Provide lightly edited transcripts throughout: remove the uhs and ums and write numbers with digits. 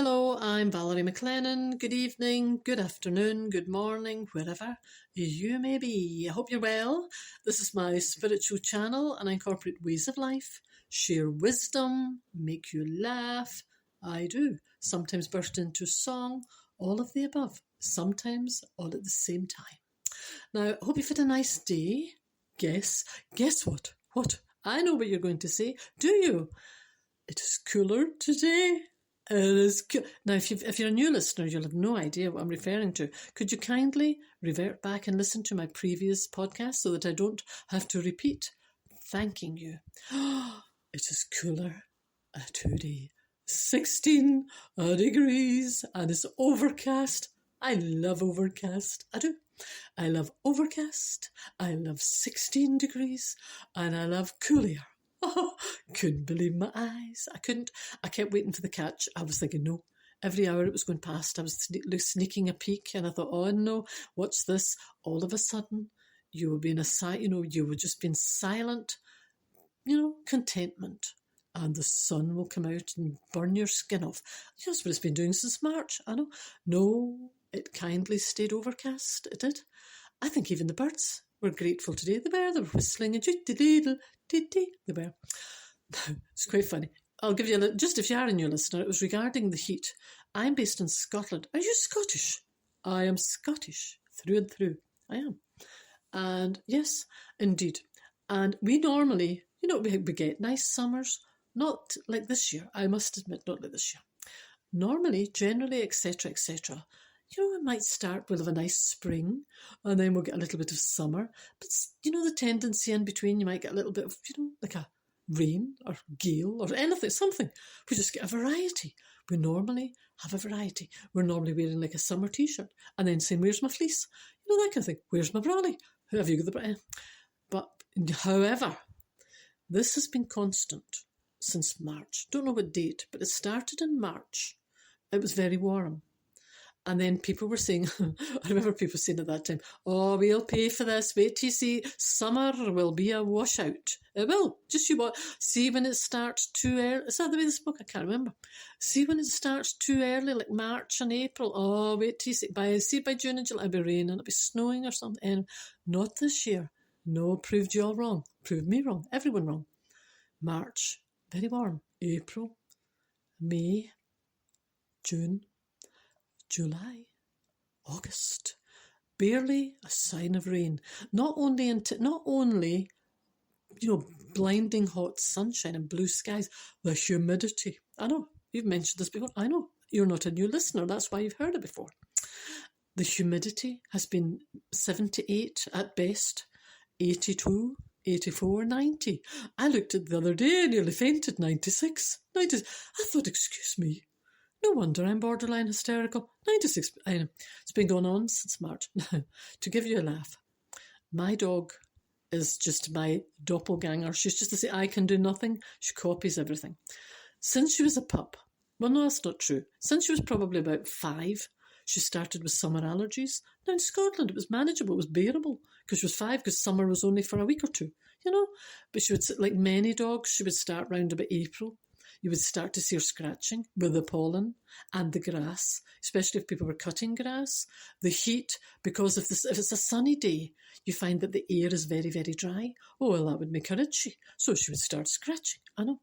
Hello, I'm Valerie McLennan. Good evening, good afternoon, good morning, wherever you may be. I hope you're well. This is my spiritual channel and I incorporate ways of life, share wisdom, make you laugh. I do. Sometimes burst into song, all of the above, sometimes all at the same time. Now, I hope you've had a nice day. Guess what? What? I know what you're going to say. Do you? It is cooler today. It is Now, if you're a new listener, you'll have no idea what I'm referring to. Could you kindly revert back and listen to my previous podcast so that I don't have to repeat? Thanking you. It is cooler today. 16 degrees and it's overcast. I love overcast. I do. I love overcast. I love 16 degrees and I love cool air. Oh, couldn't believe my eyes. I kept waiting for the catch. I was thinking, no. Every hour it was going past, I was sneaking a peek and I thought, oh no, what's this? All of a sudden, you were being you were just being silent, contentment. And the sun will come out and burn your skin off. That's what it's been doing since March, I know. No, it kindly stayed overcast, it did. I think even the birds were grateful today. They were whistling and they were. It's quite funny. I'll give you just if you are a new listener, it was regarding the heat. I'm based in Scotland. Are you Scottish? I am Scottish through and through. I am. And yes, indeed. And we normally, we get nice summers. Not like this year. I must admit, not like this year. Normally, generally, etc., etc., we might start, we'll have a nice spring and then we'll get a little bit of summer. But, the tendency in between, you might get a little bit of, like a rain or gale or anything, something. We just get a variety. We normally have a variety. We're normally wearing like a summer T-shirt and then saying, where's my fleece? That kind of thing. Where's my brolly? Have you got the brolly? But, however, this has been constant since March. Don't know what date, but it started in March. It was very warm. And then people were saying, I remember people saying at that time, oh, we'll pay for this. Wait till you see, summer will be a washout. It will. Just you watch. See when it starts too early. Is that the way they spoke? I can't remember. See when it starts too early, like March and April. Oh, wait till you see. By June and July, it'll be raining, it'll be snowing or something. And not this year. No, proved you all wrong. Proved me wrong. Everyone wrong. March, very warm. April, May, June, July, August, barely a sign of rain. Not only blinding hot sunshine and blue skies, the humidity. I know, you've mentioned this before. I know, you're not a new listener, that's why you've heard it before. The humidity has been 78 at best, 82, 84, 90. I looked at the other day, nearly fainted, 96. I thought, excuse me. No wonder I'm borderline hysterical. 96. I know. It's been going on since March. To give you a laugh, my dog is just my doppelganger. She's just to say, I can do nothing. She copies everything. Since she was a pup, well, no, that's not true. Since she was probably about 5, she started with summer allergies. Now in Scotland, it was manageable. It was bearable because she was 5 because summer was only for a week or two, But she would, like many dogs, she would start round about April. You would start to see her scratching with the pollen and the grass, especially if people were cutting grass. The heat, because if it's a sunny day, you find that the air is very, very dry. Oh, well, that would make her itchy. So she would start scratching, I know.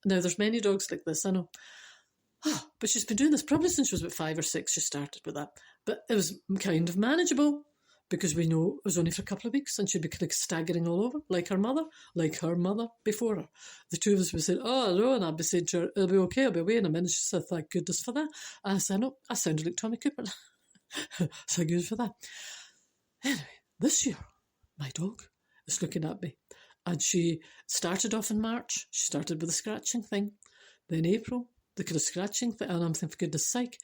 Now, there's many dogs like this, I know. But she's been doing this probably since she was about 5 or 6, she started with that. But it was kind of manageable because we know it was only for a couple of weeks and she'd be kind of staggering all over, like her mother before her. The two of us would say, oh, hello, and I'd be saying to her, it'll be okay, I'll be away in a minute. She said, thank goodness for that. I said, no, I sounded like Tommy Cooper. So good for that. Anyway, this year, my dog is looking at me. And she started off in March. She started with the scratching thing. Then April, the kind of scratching thing. And I'm thinking, for goodness sake.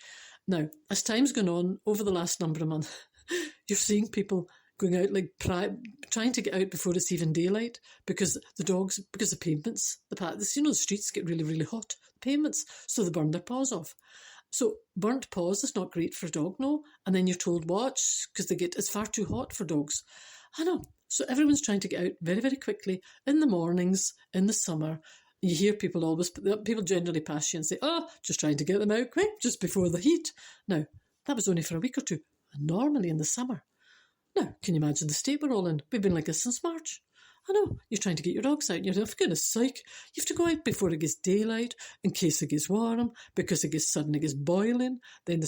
Now, as time's gone on, over the last number of months, you're seeing people going out, like trying to get out before it's even daylight because the pavements, the streets get really, really hot, the pavements, so they burn their paws off. So burnt paws is not great for a dog, no? And then you're told watch because it's far too hot for dogs. I know. So everyone's trying to get out very, very quickly in the mornings, in the summer, You hear people generally pass you and say, oh, just trying to get them out quick, just before the heat. Now, that was only for a week or two, and normally in the summer. Now, can you imagine the state we're all in? We've been like this since March. I know, you're trying to get your dogs out, and you're for goodness sake, you have to go out before it gets daylight, in case it gets warm, because it suddenly gets boiling, then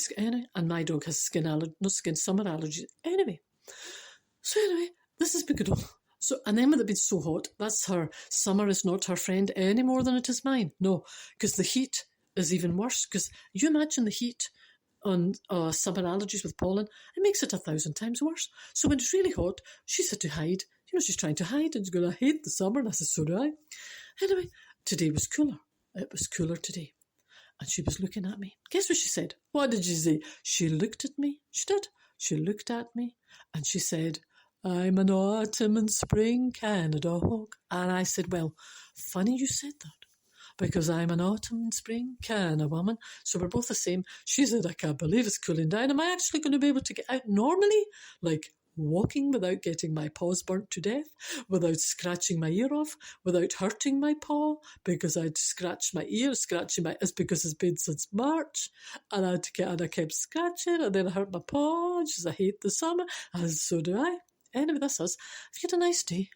and my dog has summer allergies. Anyway, this has been good. So, and then with it being so hot, that's her, summer is not her friend any more than it is mine. No, because the heat is even worse, because you imagine the heat on summer allergies with pollen, it makes it 1,000 times worse. So when it's really hot, she's had to hide. She's trying to hide and she's going, I hate the summer. And I said, so do I. Anyway, today was cooler. It was cooler today. And she was looking at me. Guess what she said? What did she say? She looked at me. She did. She looked at me and she said, I'm an autumn and spring kind of dog. And I said, well, funny you said that, because I'm an autumn and spring kind of woman. So we're both the same. She said, I can't believe it's cooling down. Am I actually going to be able to get out normally? Like walking without getting my paws burnt to death, without scratching my ear off, without hurting my paw, because I'd scratched my ear, it's because it's been since March, and I kept scratching, and then I hurt my paw, and she says, I hate the summer, and so do I. Anyway, that's us. Have you had a nice day?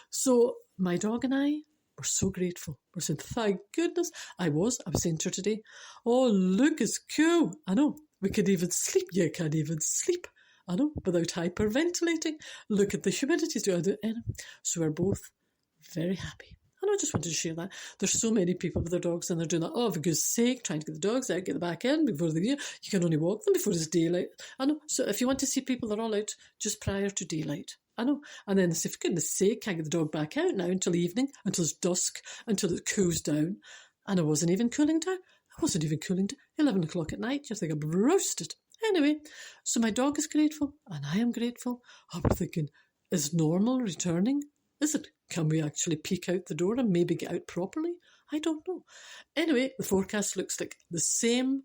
So my dog and I were so grateful. We're saying, thank goodness. I was saying to her today, oh, look, it's cool. I know, we could even sleep. You can't even sleep. I know, without hyperventilating. Look at the humidity. So we're both very happy. And I just wanted to share that. There's so many people with their dogs and they're doing that, oh, for goodness sake, trying to get the dogs out, get them back in before you can only walk them before it's daylight. I know. So if you want to see people, they're all out just prior to daylight. I know. And then they say, for goodness sake, can't get the dog back out now until evening, until it's dusk, until it cools down. And it wasn't even cooling down. 11 o'clock at night. You think I'm roasted. Anyway, so my dog is grateful and I am grateful. I'm thinking, is normal returning? Is it? Can we actually peek out the door and maybe get out properly? I don't know. Anyway, the forecast looks like the same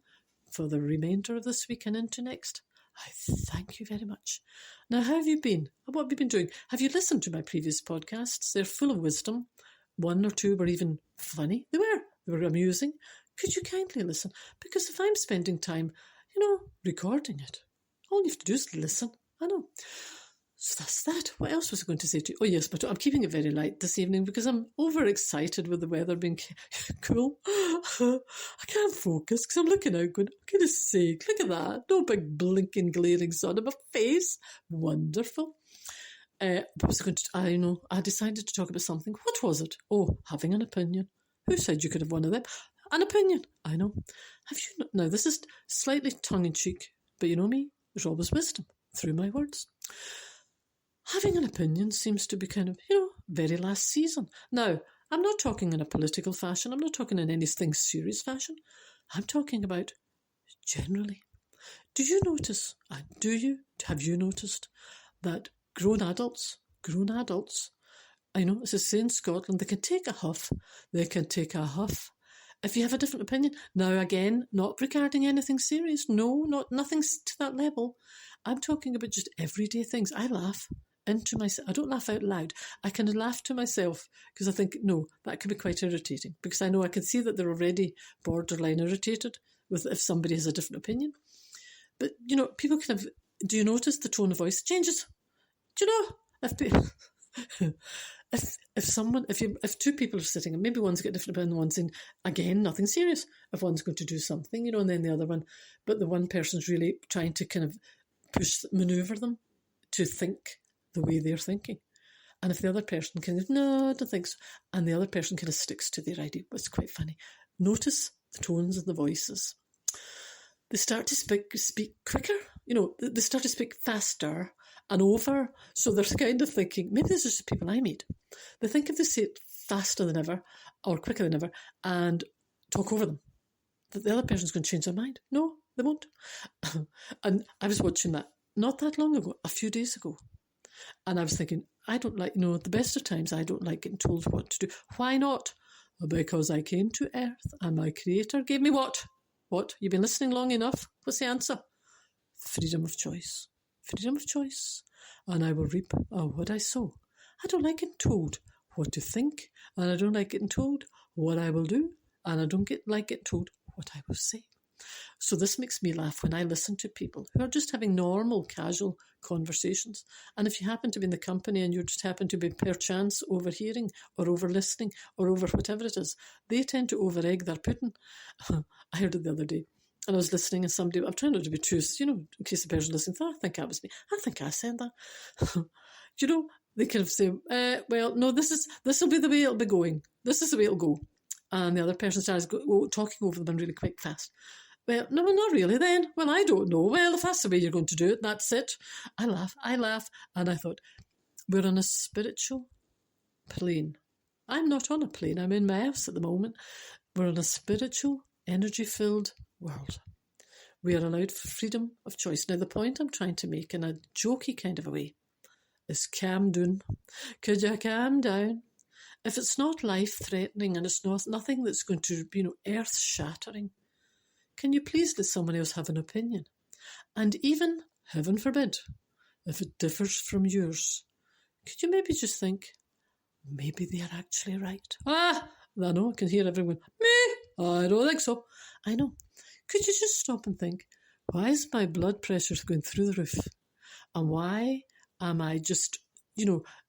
for the remainder of this week and into next. I thank you very much. Now, how have you been? What have you been doing? Have you listened to my previous podcasts? They're full of wisdom. One or two were even funny. They were amusing. Could you kindly listen? Because if I'm spending time, recording it, all you have to do is listen. I know. So that's that. What else was I going to say to you? Oh, yes, but I'm keeping it very light this evening because I'm overexcited with the weather being cool. I can't focus because I'm looking out going, for goodness sake, look at that. No big blinking, glaring sun on my face. Wonderful. What was I going to... I know. I decided to talk about something. What was it? Oh, having an opinion. Who said you could have one of them? An opinion. I know. Have you... Now, this is slightly tongue-in-cheek, but you know me, there's always wisdom through my words. Having an opinion seems to be kind of, very last season. Now, I'm not talking in a political fashion. I'm not talking in anything serious fashion. I'm talking about generally. Have you noticed that grown adults, I know, it's a saying in Scotland, they can take a huff. If you have a different opinion, now again, not regarding anything serious, nothing to that level. I'm talking about just everyday things. I laugh into myself. I don't laugh out loud. I can laugh to myself because I think, no, that could be quite irritating because I know I can see that they're already borderline irritated with if somebody has a different opinion. But, people kind of, do you notice the tone of voice changes? Do you know? If two people are sitting and maybe one's got different opinion, one's in, again, nothing serious. If one's going to do something, and then the other one, but the one person's really trying to kind of maneuver them to think the way they're thinking. And if the other person kind of, no, I don't think so, and the other person kind of sticks to their idea, it's quite funny. Notice the tones of the voices. They start to speak quicker, they start to speak faster and over. So they're kind of thinking, maybe this is just the people I meet. They think if they say it faster than ever or quicker than ever and talk over them, that the other person's going to change their mind. No, they won't. And I was watching that not that long ago, a few days ago. And I was thinking, I don't like, the best of times, I don't like getting told what to do. Why not? Because I came to Earth and my Creator gave me what? What? You've been listening long enough? What's the answer? Freedom of choice. Freedom of choice. And I will reap what I sow. I don't like getting told what to think and I don't like getting told what I will do, and I don't like getting told what I will say. So this makes me laugh when I listen to people who are just having normal, casual conversations. And if you happen to be in the company and you just happen to be perchance overhearing or over-listening or over whatever it is, they tend to over-egg their pudding. I heard it the other day. And I was listening and somebody, I'm trying not to be too, in case the person listening thought, I think that was me. I think I said that. They kind of say, well, no, this will be the way it'll be going. This is the way it'll go. And the other person starts talking over them really quick, fast. Well, no, not really then. Well, I don't know. Well, if that's the way you're going to do it, that's it. I laugh. And I thought, we're on a spiritual plane. I'm not on a plane. I'm in my house at the moment. We're on a spiritual, energy-filled world. We are allowed freedom of choice. Now, the point I'm trying to make in a jokey kind of a way is calm down. Could you calm down? If it's not life-threatening and it's nothing that's going to, earth-shattering, can you please let someone else have an opinion? And even, heaven forbid, if it differs from yours, could you maybe just think, maybe they are actually right? I know, I can hear everyone, me, I don't think so. I know. Could you just stop and think, why is my blood pressure going through the roof? And why am I just,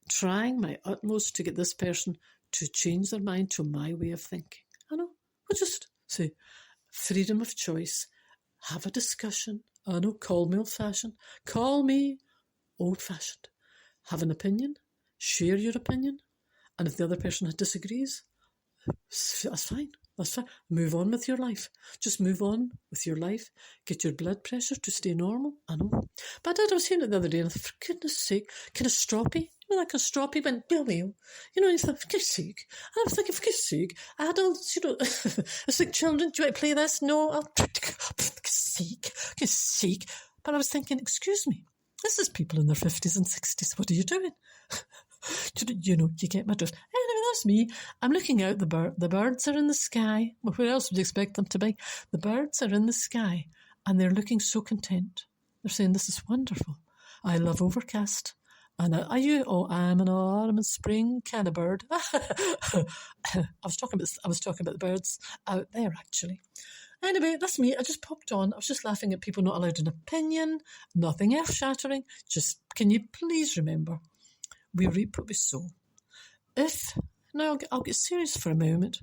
trying my utmost to get this person to change their mind to my way of thinking? I know. We'll just say, freedom of choice. Have a discussion. I know, call me old-fashioned. Call me old-fashioned. Have an opinion. Share your opinion. And if the other person disagrees, that's fine. That's fine. Move on with your life. Just move on with your life. Get your blood pressure to stay normal. I know. But I was hearing it the other day, and for goodness sake, kind of stroppy. Like a stroppy went, Bill. And for goodness sake. And I was thinking, for goodness sake, adults, it's like children, do you want to play this? No, for goodness sake. But I was thinking, excuse me, this is people in their 50s and 60s. What are you doing? You get my drift. Anyway, that's me. I'm looking out the birds are in the sky. Well, where else would you expect them to be? The birds are in the sky and they're looking so content. They're saying, this is wonderful. I love overcast. And are you? Oh, I'm an autumn and spring kind of bird. I was talking about the birds out there, actually. Anyway, that's me. I just popped on. I was just laughing at people not allowed an opinion, nothing earth-shattering. Just, can you please remember, we reap what we sow. I'll get serious for a moment.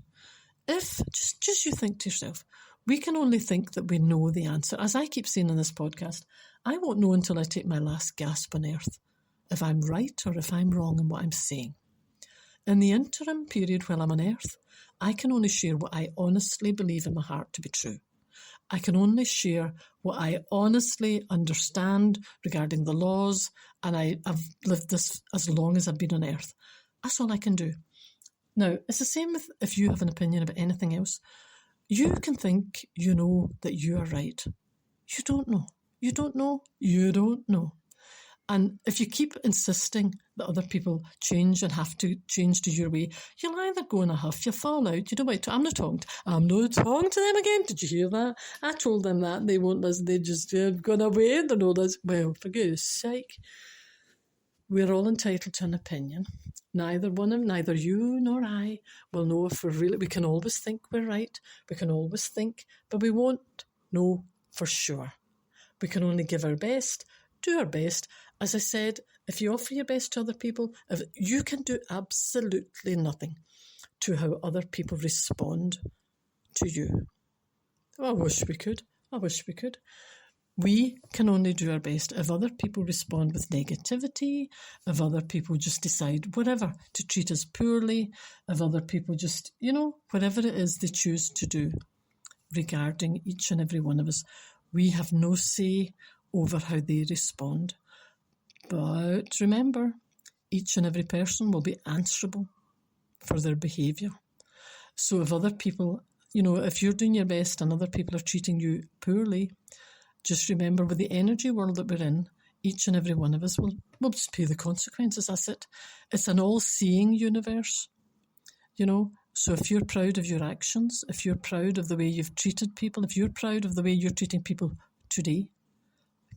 If, just you think to yourself, we can only think that we know the answer. As I keep saying in this podcast, I won't know until I take my last gasp on earth if I'm right or if I'm wrong in what I'm saying. In the interim period while I'm on earth, I can only share what I honestly believe in my heart to be true. I can only share what I honestly understand regarding the laws, and I've lived this as long as I've been on earth. That's all I can do. Now, it's the same with if you have an opinion about anything else. You can think you know that you are right. You don't know. You don't know. You don't know. And if you keep insisting that other people change and have to change to your way, you'll either go in a huff, you fall out, you don't want to. I'm not talking to them again. Did you hear that? I told them that. They won't listen. They just have gone away. They're not listening. Well, for goodness sake. We're all entitled to an opinion. Neither you nor I will know if we can always think we're right. We can always think, but we won't know for sure. We can only give our best, do our best. As I said, if you offer your best to other people, you can do absolutely nothing to how other people respond to you. I wish we could. We can only do our best. If other people respond with negativity, if other people just decide whatever to treat us poorly, if other people just, whatever it is they choose to do regarding each and every one of us, we have no say over how they respond. But remember, each and every person will be answerable for their behaviour. So if other people, if you're doing your best and other people are treating you poorly, just remember with the energy world that we're in, each and every one of us will just pay the consequences. That's it. It's an all-seeing universe, So if you're proud of your actions, if you're proud of the way you've treated people, if you're proud of the way you're treating people today,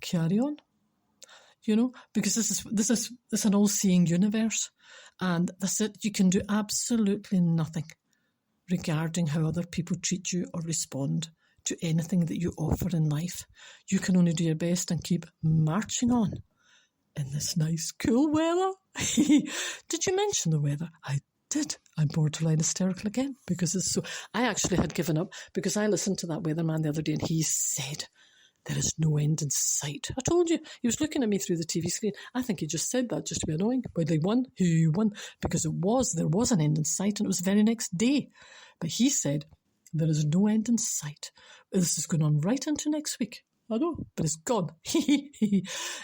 carry on. Because this is an all-seeing universe, And that's it. You can do absolutely nothing regarding how other people treat you or respond to anything that you offer in life. You can only do your best and keep marching on in this nice, cool weather. Did you mention the weather? I did. I'm borderline hysterical again because it's so... I actually had given up because I listened to that weatherman the other day and he said there is no end in sight. I told you, he was looking at me through the TV screen. I think he just said that just to be annoying. But he won because there was an end in sight and it was the very next day. But he said there is no end in sight. This is going on right into next week. I know, but it's gone.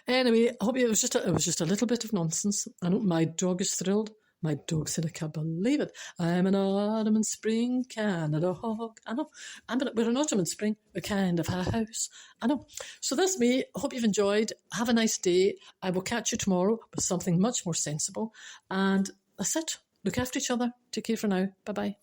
Anyway, I hope it was just a little bit of nonsense. I know my dog is thrilled. My dog said, I can't believe it. I'm an autumn and spring Canada hog. I know. We're an autumn and spring. We kind of have a house. I know. So that's me. I hope you've enjoyed. Have a nice day. I will catch you tomorrow with something much more sensible. And that's it. Look after each other. Take care for now. Bye-bye.